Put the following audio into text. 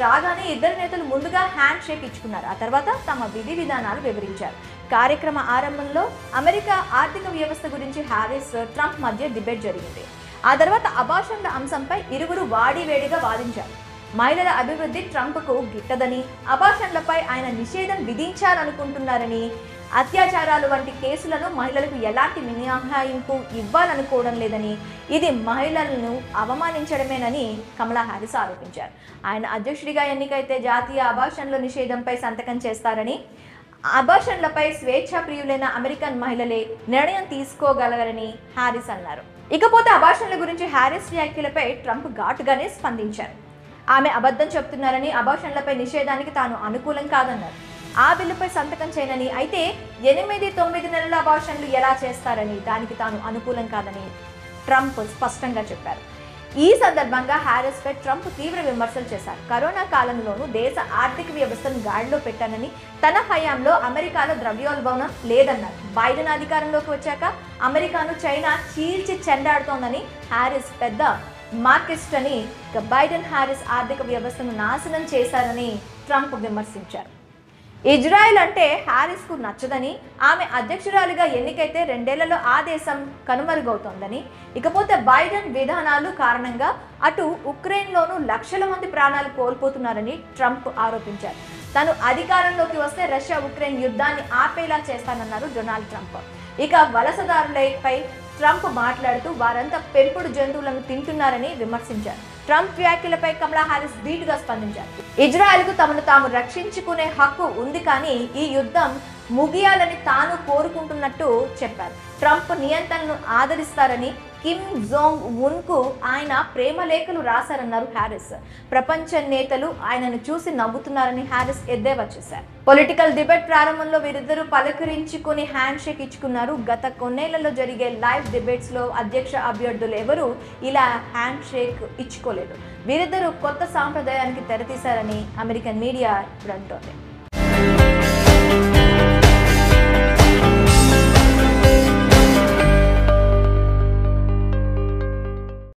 రాగానే ఇద్దరు నేతలు ముందుగా హ్యాండ్ షేక్ ఇచ్చుకున్నారు. ఆ తర్వాత తమ విధి విధానాలు వివరించారు. కార్యక్రమ ఆరంభంలో అమెరికా ఆర్థిక వ్యవస్థ గురించి హారిస్, ట్రంప్ మధ్య డిబేట్ జరిగింది. ఆ తర్వాత అబార్షన్ల అంశంపై ఇరువురు వాడివేడిగా వాదించారు. మహిళల అభివృద్ధి ట్రంప్కు గిట్టదని, అబార్షన్లపై ఆయన నిషేధం విధించాలనుకుంటున్నారని, అత్యాచారాలు వంటి కేసులను మహిళలకు ఎలాంటి మినహాయింపు ఇవ్వాలనుకోవడం లేదని, ఇది మహిళలను అవమానించడమేనని కమలా హారిస్ ఆరోపించారు. ఆయన అధ్యక్షుడిగా ఎన్నికైతే జాతీయ అబార్షన్ల నిషేధంపై సంతకం చేస్తారని, అబార్షన్లపై స్వేచ్ఛాప్రియులైన అమెరికన్ మహిళలే నిర్ణయం తీసుకోగలరని హారిస్ అన్నారు. ఇకపోతే అబార్షన్ల గురించి హారిస్ వ్యాఖ్యలపై ట్రంప్ ఘాటుగానే స్పందించారు. ఆమె అబద్ధం చెప్తున్నారని, అబార్షన్లపై నిషేధానికి తాను అనుకూలం కాదన్నారు. ఆ బిల్లుపై సంతకం చేయనని, అయితే 8-9 నెలల అబార్షన్లు ఎలా చేస్తారని, దానికి తాను అనుకూలం కాదని ట్రంప్ స్పష్టంగా చెప్పారు. ఈ సందర్భంగా హారిస్ పై ట్రంప్ తీవ్ర విమర్శలు చేశారు. కరోనా కాలంలోనూ దేశ ఆర్థిక వ్యవస్థను గాడిలో పెట్టానని, తన హయాంలో అమెరికాలో ద్రవ్యోల్బణం లేదన్నారు. బైడెన్ అధికారంలోకి వచ్చాక అమెరికాను చైనా చీల్చి చెండాడుతోందని, హారిస్ పెద్ద మార్కెస్ట్ అని, బైడెన్ హారిస్ ఆర్థిక వ్యవస్థను నాశనం చేశారని ట్రంప్ విమర్శించారు. ఇజ్రాయెల్ అంటే హారిస్కు నచ్చదని, ఆమె అధ్యక్షురాలిగా ఎన్నికైతే 2 ఏళ్లలో ఆ దేశం కనుమరుగవుతోందని, ఇకపోతే బైడెన్ విధానాలు కారణంగా అటు ఉక్రెయిన్లోనూ లక్షల మంది ప్రాణాలు కోల్పోతున్నారని ట్రంప్ ఆరోపించారు. తాను అధికారంలోకి వస్తే రష్యా ఉక్రెయిన్ యుద్ధాన్ని ఆపేలా చేస్తానన్నారు డొనాల్డ్ ట్రంప్. ఇక వలసదారులపై ట్రంప్ మాట్లాడుతూ వారంతా పెంపుడు జంతువులను తింటున్నారని విమర్శించారు. ట్రంప్ వ్యాఖ్యలపై కమలా హారిస్ ధీటుగా స్పందించారు. ఇజ్రాయెల్కు తమను తాము రక్షించుకునే హక్కు ఉంది, కానీ ఈ యుద్ధం ముగియాలని తాను కోరుకుంటున్నట్టు చెప్పారు. ట్రంప్ నియంత్రణను ఆదరిస్తారని, కిమ్ జోంగ్ ఉన్కు ఆయన ప్రేమ లేఖలు రాశారన్నారు హారిస్. ప్రపంచ నేతలు ఆయనను చూసి నవ్వుతున్నారని హారిస్ ఎద్దేవా చేశారు. పొలిటికల్ డిబేట్ ప్రారంభంలో వీరిద్దరూ పలకరించుకుని హ్యాండ్ షేక్ ఇచ్చుకున్నారు. గత కొన్నేళ్లలో జరిగే లైవ్ డిబేట్స్ లో అధ్యక్ష అభ్యర్థులు ఎవరూ ఇలా హ్యాండ్ షేక్ ఇచ్చుకోలేదు. వీరిద్దరూ కొత్త సాంప్రదాయానికి తెరతీశారని అమెరికన్ మీడియా ఇప్పుడు అంటోంది.